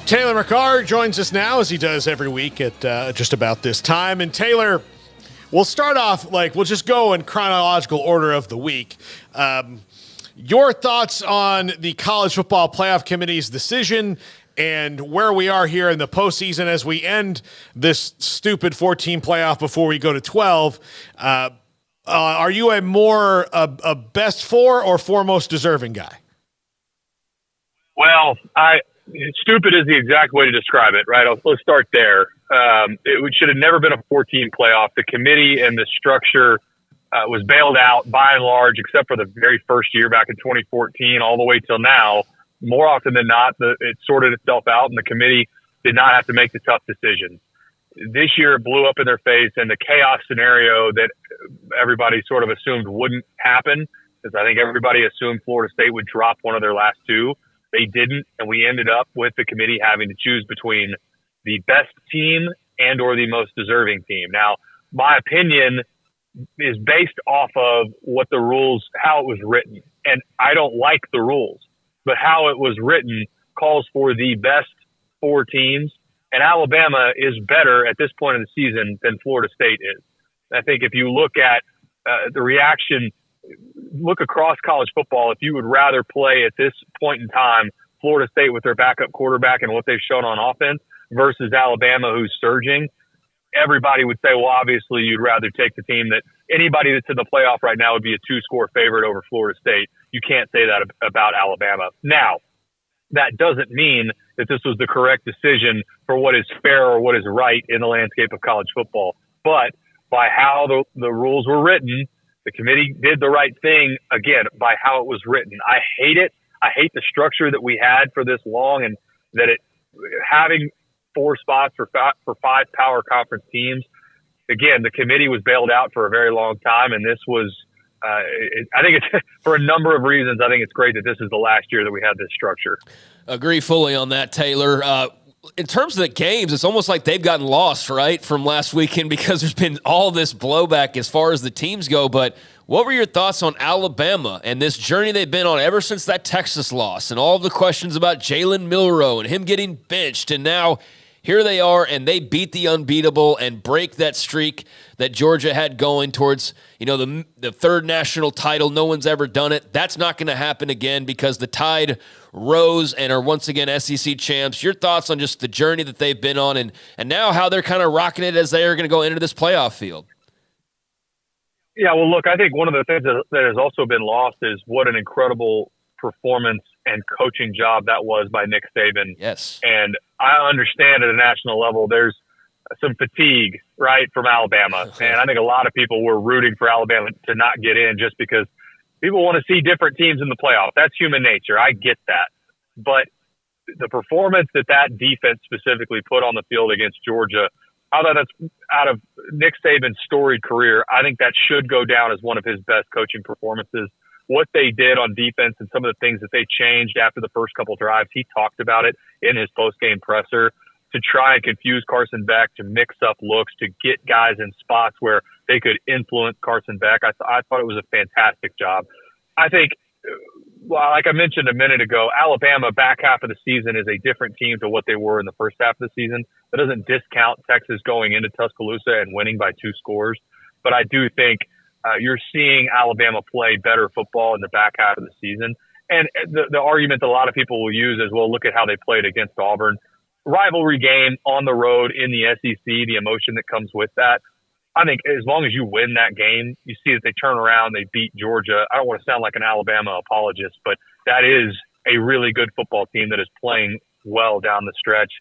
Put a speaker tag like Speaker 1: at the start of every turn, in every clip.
Speaker 1: Taylor McHargue joins us now, as he does every week at just about this time. And Taylor, we'll start off, we'll just go in chronological order of the week. Your thoughts on the College Football Playoff Committee's decision and where we are here in the postseason as we end this stupid 14 playoff before we go to 12. Are you a best four or four most deserving guy?
Speaker 2: Well, stupid is the exact way to describe it, right? Let's start there. It should have never been a 14 playoff. The committee and the structure was bailed out by and large, except for the very first year back in 2014, all the way till now. More often than not, it sorted itself out, and the committee did not have to make the tough decisions. This year, it blew up in their face, and the chaos scenario that everybody sort of assumed wouldn't happen, because I think everybody assumed Florida State would drop one of their last two. They didn't, and we ended up with the committee having to choose between the best team and or the most deserving team. Now, my opinion is based off of what the rules, how it was written. And I don't like the rules, but how it was written calls for the best four teams. And Alabama is better at this point in the season than Florida State is. I think if you look at the reaction, look across college football, if you would rather play at this point in time Florida State with their backup quarterback and what they've shown on offense versus Alabama who's surging, everybody would say, well, obviously you'd rather take the team that anybody that's in the playoff right now would be a two-score favorite over Florida State. You can't say that about Alabama. Now, that doesn't mean that this was the correct decision for what is fair or what is right in the landscape of college football. But by how the rules were written, the committee did the right thing, again, by how it was written. I hate it. I hate the structure that we had for this long, and that having four spots for five power conference teams. Again, the committee was bailed out for a very long time, and this was, I think it's for a number of reasons. I think it's great that this is the last year that we had this structure.
Speaker 3: Agree fully on that, Taylor. In terms of the games, it's almost like they've gotten lost, right, from last weekend because there's been all this blowback as far as the teams go. But what were your thoughts on Alabama and this journey they've been on ever since that Texas loss and all the questions about Jalen Milroe and him getting benched? And now here they are, and they beat the unbeatable and break that streak that Georgia had going towards, the third national title. No one's ever done it. That's not going to happen again because the Tide rose and are once again SEC champs. Your thoughts on just the journey that they've been on and now how they're kind of rocking it as they are going to go into this playoff field?
Speaker 2: Yeah, well, look, I think one of the things that has also been lost is what an incredible performance and coaching job that was by Nick Saban.
Speaker 3: Yes.
Speaker 2: And I understand at a national level there's some fatigue, right, from Alabama. And I think a lot of people were rooting for Alabama to not get in just because people want to see different teams in the playoff. That's human nature. I get that. But the performance that defense specifically put on the field against Georgia, I thought that's out of Nick Saban's storied career. I think that should go down as one of his best coaching performances. What they did on defense and some of the things that they changed after the first couple drives, he talked about it in his post-game presser to try and confuse Carson Beck, to mix up looks, to get guys in spots where they could influence Carson Beck. I thought it was a fantastic job. I think, well, like I mentioned a minute ago, Alabama back half of the season is a different team to what they were in the first half of the season. That doesn't discount Texas going into Tuscaloosa and winning by 2 scores. But I do think you're seeing Alabama play better football in the back half of the season. And the argument that a lot of people will use is, well, look at how they played against Auburn. Rivalry game on the road in the SEC, the emotion that comes with that. I think as long as you win that game, you see that they turn around, they beat Georgia. I don't want to sound like an Alabama apologist, but that is a really good football team that is playing well down the stretch.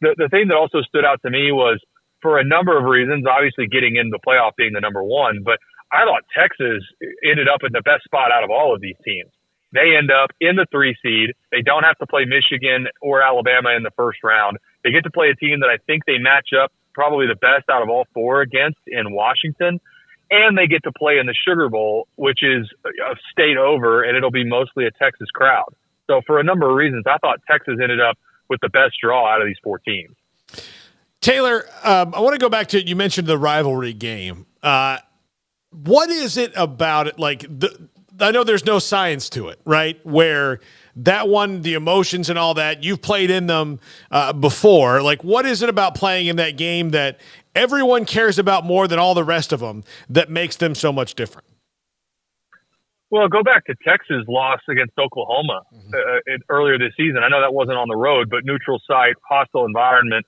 Speaker 2: The thing that also stood out to me was, for a number of reasons, obviously getting into the playoff being the number one, but I thought Texas ended up in the best spot out of all of these teams. They end up in the 3 seed. They don't have to play Michigan or Alabama in the first round. They get to play a team that I think they match up probably the best out of all 4 against in Washington. And they get to play in the Sugar Bowl, which is a state over, and it'll be mostly a Texas crowd. So for a number of reasons, I thought Texas ended up with the best draw out of these 4 teams.
Speaker 1: Taylor, I want to go back to, you mentioned the rivalry game. What is it about it? Like I know there's no science to it, right? Where that one, the emotions and all that, you've played in them before. Like, what is it about playing in that game that everyone cares about more than all the rest of them that makes them so much different?
Speaker 2: Well, go back to Texas' loss against Oklahoma earlier this season. I know that wasn't on the road, but neutral site, hostile environment.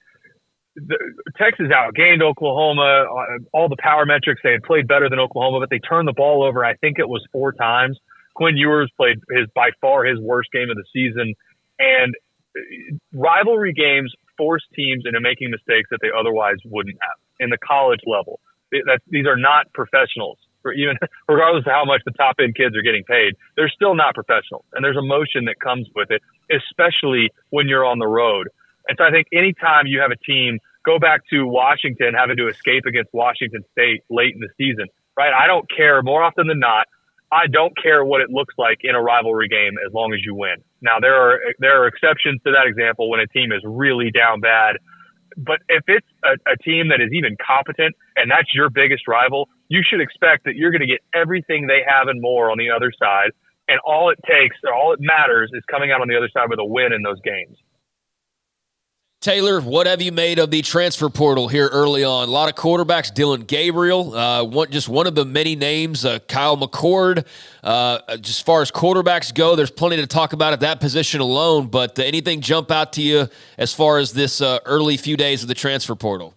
Speaker 2: Texas outgained Oklahoma. All the power metrics, they had played better than Oklahoma, but they turned the ball over, I think it was 4 times. Quinn Ewers played by far his worst game of the season. And rivalry games force teams into making mistakes that they otherwise wouldn't have in the college level. These are not professionals. Even regardless of how much the top end kids are getting paid, they're still not professionals. And there's emotion that comes with it, especially when you're on the road. And so I think anytime you have a team, go back to Washington having to escape against Washington State late in the season, right? I don't care. More often than not, I don't care what it looks like in a rivalry game as long as you win. Now, there are exceptions to that example when a team is really down bad. But if it's a team that is even competent and that's your biggest rival, you should expect that you're going to get everything they have and more on the other side. And all it takes, or all it matters, is coming out on the other side with a win in those games.
Speaker 3: Taylor, what have you made of the transfer portal here early on? A lot of quarterbacks, Dylan Gabriel, just one of the many names, Kyle McCord. Just as far as quarterbacks go, there's plenty to talk about at that position alone, but anything jump out to you as far as this early few days of the transfer portal?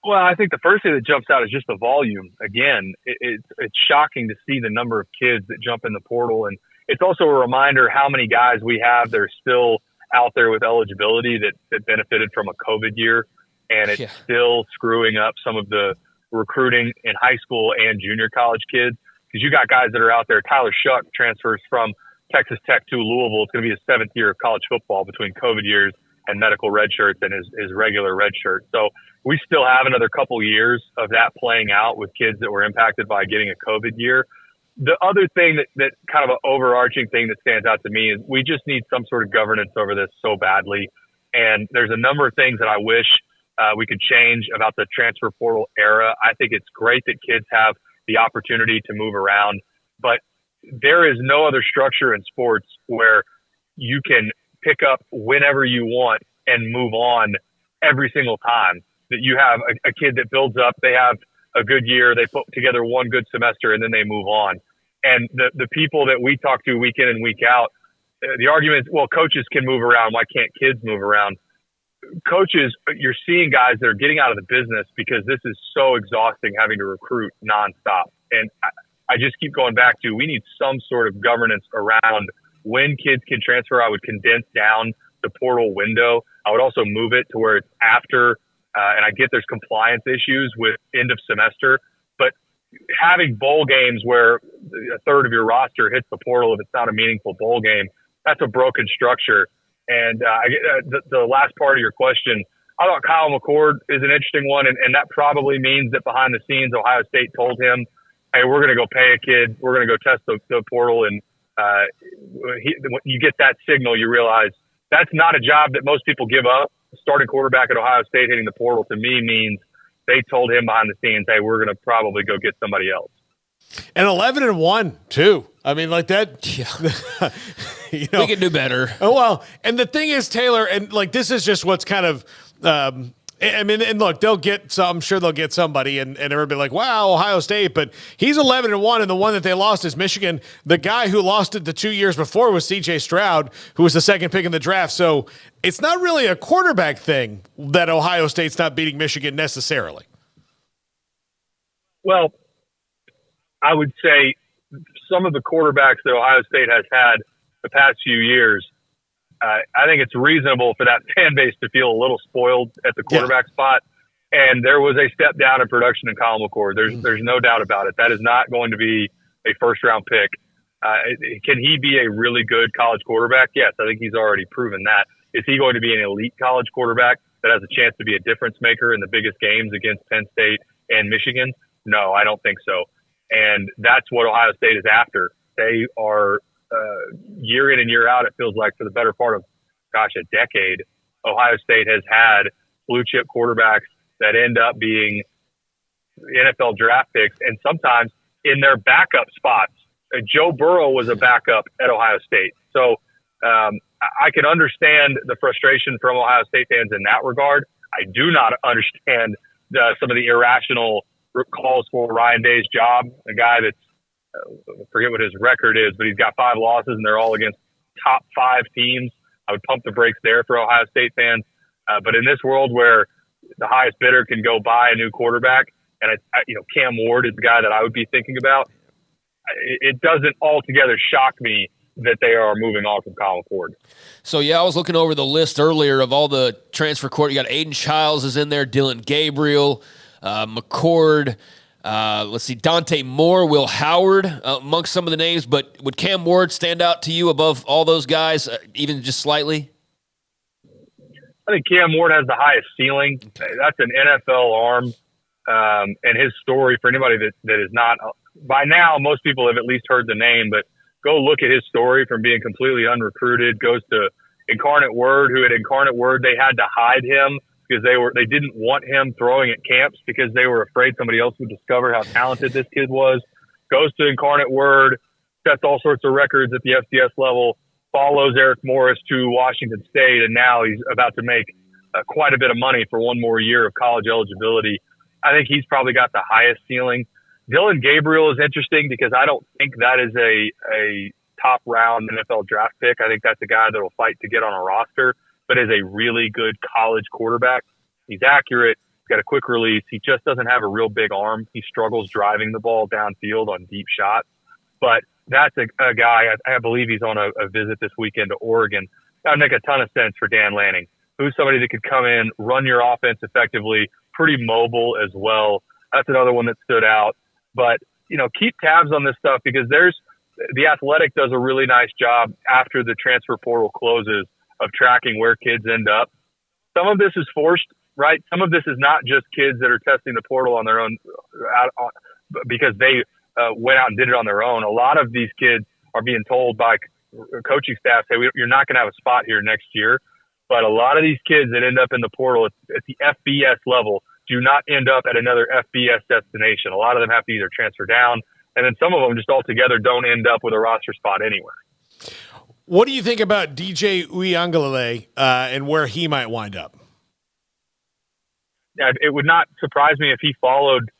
Speaker 2: Well, I think the first thing that jumps out is just the volume. Again, it's shocking to see the number of kids that jump in the portal, and it's also a reminder how many guys we have that are still out there with eligibility that benefited from a COVID year, and it's still screwing up some of the recruiting in high school and junior college kids. Because you got guys that are out there. Tyler Shuck transfers from Texas Tech to Louisville. It's going to be his 7th year of college football between COVID years and medical red shirts and his regular red shirt. So we still have another couple years of that playing out with kids that were impacted by getting a COVID year. The other thing that kind of an overarching thing that stands out to me is we just need some sort of governance over this so badly. And there's a number of things that I wish we could change about the transfer portal era. I think it's great that kids have the opportunity to move around, but there is no other structure in sports where you can pick up whenever you want and move on every single time. That you have a kid that builds up, they have a good year, they put together one good semester, and then they move on. And the people that we talk to week in and week out, the argument is, well, coaches can move around. Why can't kids move around? Coaches, you're seeing guys that are getting out of the business because this is so exhausting having to recruit nonstop. And I just keep going back to, we need some sort of governance around when kids can transfer. I would condense down the portal window. I would also move it to where it's after, and I get there's compliance issues with end of semester, but having bowl games where a third of your roster hits the portal if it's not a meaningful bowl game, that's a broken structure. And the last part of your question, I thought Kyle McCord is an interesting one, and that probably means that behind the scenes, Ohio State told him, hey, we're going to go pay a kid. We're going to go test the portal. And when you get that signal, you realize that's not a job that most people give up. Starting quarterback at Ohio State hitting the portal to me means they told him behind the scenes, hey, we're going to probably go get somebody else.
Speaker 1: And 11-1 too. I mean, like that.
Speaker 3: Yeah.
Speaker 1: You know,
Speaker 3: we can do better.
Speaker 1: Oh, well, and the thing is, Taylor, and like this is just what's kind of. I mean, and look, they'll get some. I'm sure they'll get somebody, and everybody like, wow, Ohio State. But he's 11-1, and the one that they lost is Michigan. The guy who lost it the 2 years before was C.J. Stroud, who was the second pick in the draft. So it's not really a quarterback thing that Ohio State's not beating Michigan necessarily.
Speaker 2: Well, I would say some of the quarterbacks that Ohio State has had the past few years, I think it's reasonable for that fan base to feel a little spoiled at the quarterback spot. And there was a step down in production in Kyle McCord. There's no doubt about it. That is not going to be a first-round pick. Can he be a really good college quarterback? Yes, I think he's already proven that. Is he going to be an elite college quarterback that has a chance to be a difference maker in the biggest games against Penn State and Michigan? No, I don't think so. And that's what Ohio State is after. They are year in and year out, it feels like for the better part of, a decade, Ohio State has had blue chip quarterbacks that end up being NFL draft picks and sometimes in their backup spots Joe Burrow was a backup at Ohio State. So I can understand the frustration from Ohio State fans in that regard. I do not understand some of the irrational calls for Ryan Day's job, a guy that's, I forget what his record is, but he's got 5 losses and they're all against top 5 teams. I would pump the brakes there for Ohio State fans. But in this world where the highest bidder can go buy a new quarterback, and Cam Ward is the guy that I would be thinking about, it doesn't altogether shock me that they are moving on from Colin Ford.
Speaker 3: So, I was looking over the list earlier of all the transfer court. You got Aiden Childs is in there, Dylan Gabriel, McCord, let's see, Dante Moore, Will Howard, amongst some of the names. But would Cam Ward stand out to you above all those guys, even just slightly?
Speaker 2: I think Cam Ward has the highest ceiling. That's an NFL arm. And his story, for anybody that is not, by now, most people have at least heard the name, but go look at his story from being completely unrecruited, goes to Incarnate Word, who at Incarnate Word, they had to hide him because they didn't want him throwing at camps because they were afraid somebody else would discover how talented this kid was. Goes to Incarnate Word, sets all sorts of records at the FCS level, follows Eric Morris to Washington State, and now he's about to make quite a bit of money for one more year of college eligibility. I think he's probably got the highest ceiling. Dylan Gabriel is interesting because I don't think that is a top round NFL draft pick. I think that's a guy that will fight to get on a roster, but is a really good college quarterback. He's accurate. He's got a quick release. He just doesn't have a real big arm. He struggles driving the ball downfield on deep shots, but that's a guy, I believe he's on a visit this weekend to Oregon. That would make a ton of sense for Dan Lanning, who's somebody that could come in, run your offense effectively, pretty mobile as well. That's another one that stood out. But, keep tabs on this stuff because The Athletic does a really nice job after the transfer portal closes of tracking where kids end up. Some of this is forced, right? Some of this is not just kids that are testing the portal on their own because they went out and did it on their own. A lot of these kids are being told by coaching staff, hey, you're not going to have a spot here next year. But a lot of these kids that end up in the portal at the FBS level do not end up at another FBS destination. A lot of them have to either transfer down, and then some of them just altogether don't end up with a roster spot anywhere.
Speaker 1: What do you think about DJ Uiagalelei and where he might wind up?
Speaker 2: Yeah, it would not surprise me if he followed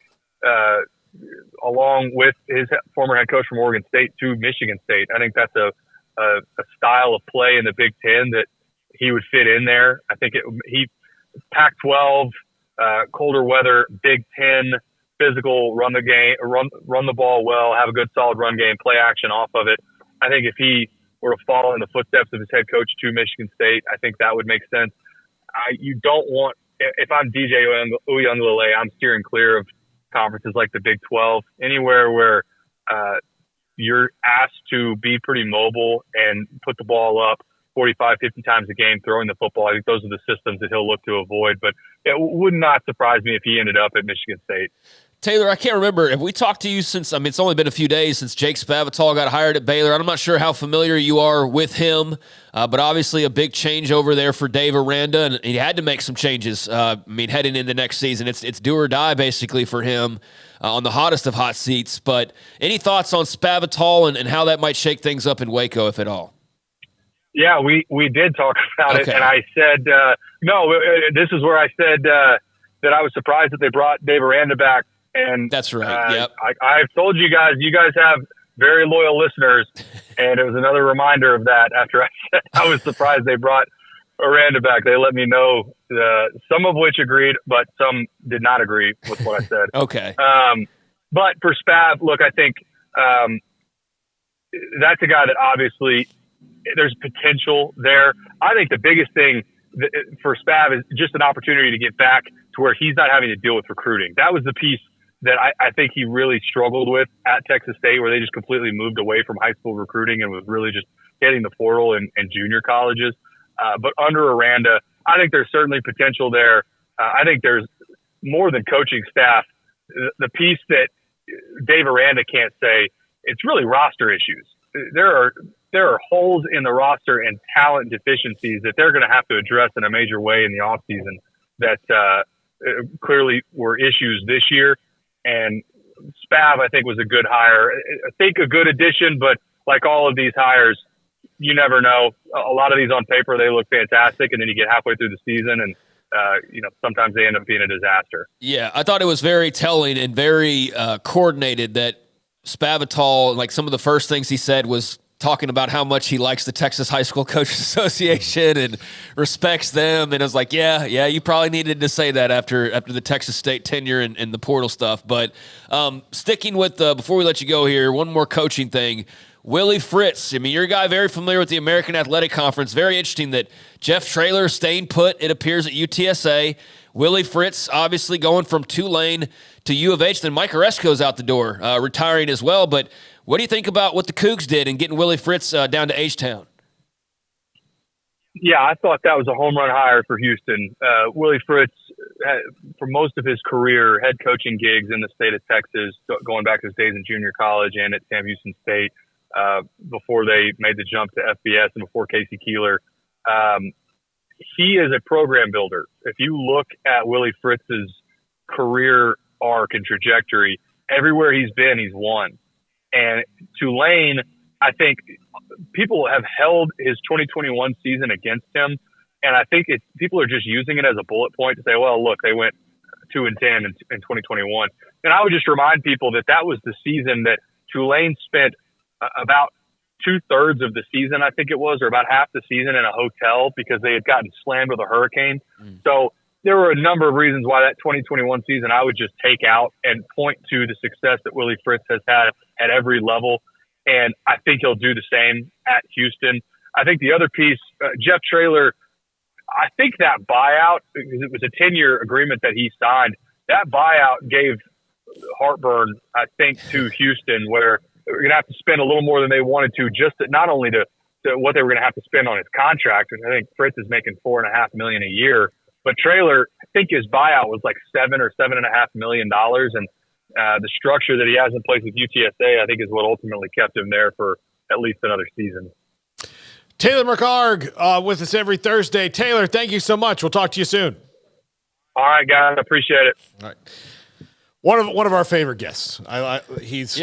Speaker 2: along with his former head coach from Oregon State to Michigan State. I think that's a style of play in the Big Ten that he would fit in there. I think Pac-12, colder weather, Big Ten, physical, run the ball well, have a good solid run game, play action off of it. I think if he were to follow in the footsteps of his head coach to Michigan State, I think that would make sense. You don't want, if I'm DJ Uiagalelei, I'm steering clear of conferences like the Big 12, anywhere where you're asked to be pretty mobile and put the ball up 45, 50 times a game throwing the football. I think those are the systems that he'll look to avoid. But it would not surprise me if he ended up at Michigan State.
Speaker 3: Taylor, I can't remember. Have we talked to you since, it's only been a few days since Jake Spavital got hired at Baylor. I'm not sure how familiar you are with him, but obviously a big change over there for Dave Aranda, and he had to make some changes, heading into next season. It's do or die, basically, for him on the hottest of hot seats. But any thoughts on Spavital and how that might shake things up in Waco, if at all?
Speaker 2: Yeah, we did talk about it, and I said, this is where I said that I was surprised that they brought Dave Aranda back. And
Speaker 3: that's right. Yep.
Speaker 2: I've told you guys have very loyal listeners, and it was another reminder of that after I said I was surprised they brought Aranda back. They let me know, some of which agreed, but some did not agree with what I said.
Speaker 3: Okay.
Speaker 2: But for Spav, look, I think that's a guy that obviously there's potential there. I think the biggest thing for Spav is just an opportunity to get back to where he's not having to deal with recruiting. That was the piece that I think he really struggled with at Texas State, where they just completely moved away from high school recruiting and was really just hitting the portal and junior colleges. But under Aranda, I think there's certainly potential there. I think there's more than coaching staff. The piece that Dave Aranda can't say, it's really roster issues. There are holes in the roster and talent deficiencies that they're going to have to address in a major way in the offseason that clearly were issues this year. And Spav, I think, was a good hire. I think a good addition, but like all of these hires, you never know. A lot of these on paper, they look fantastic, and then you get halfway through the season, and sometimes they end up being a disaster.
Speaker 3: Yeah, I thought it was very telling and very coordinated that Spavital, like some of the first things he said was talking about how much he likes the Texas High School Coaches Association and respects them. And I was like, yeah, you probably needed to say that after the Texas State tenure and the portal stuff. But sticking with, before we let you go here, one more coaching thing. Willie Fritz, I mean, you're a guy very familiar with the American Athletic Conference. Very interesting that Jeff Traylor is staying put, it appears, at UTSA. Willie Fritz obviously going from Tulane to U of H. Then Mike Oresco's out the door, retiring as well. But what do you think about what the Cougs did in getting Willie Fritz down to H-Town?
Speaker 2: Yeah, I thought that was a home run hire for Houston. Willie Fritz, for most of his career, head coaching gigs in the state of Texas, going back to his days in junior college and at Sam Houston State, before they made the jump to FBS and before Casey Keeler. He is a program builder. If you look at Willie Fritz's career arc and trajectory, everywhere he's been, he's won. And Tulane, I think people have held his 2021 season against him. And I think people are just using it as a bullet point to say, well, look, they went 2-10 in 2021. And I would just remind people that was the season that Tulane spent about 2/3 of the season, I think it was, or about half the season in a hotel because they had gotten slammed with a hurricane. So there were a number of reasons why that 2021 season I would just take out and point to the success that Willie Fritz has had at every level. And I think he'll do the same at Houston. I think the other piece, Jeff Traylor, I think that buyout, because it was a 10-year agreement that he signed, that buyout gave heartburn, I think, to Houston, where we're going to have to spend a little more than they wanted to, just to, not only to what they were going to have to spend on his contract. And I think Fritz is making $4.5 million a year, but Traylor, I think his buyout was like $7 or $7.5 million. And the structure that he has in place with UTSA, I think, is what ultimately kept him there for at least another season.
Speaker 1: Taylor McHargue with us every Thursday. Taylor, thank you so much. We'll talk to you soon.
Speaker 2: All right, guys. I appreciate it.
Speaker 1: All right. One of our favorite guests. He's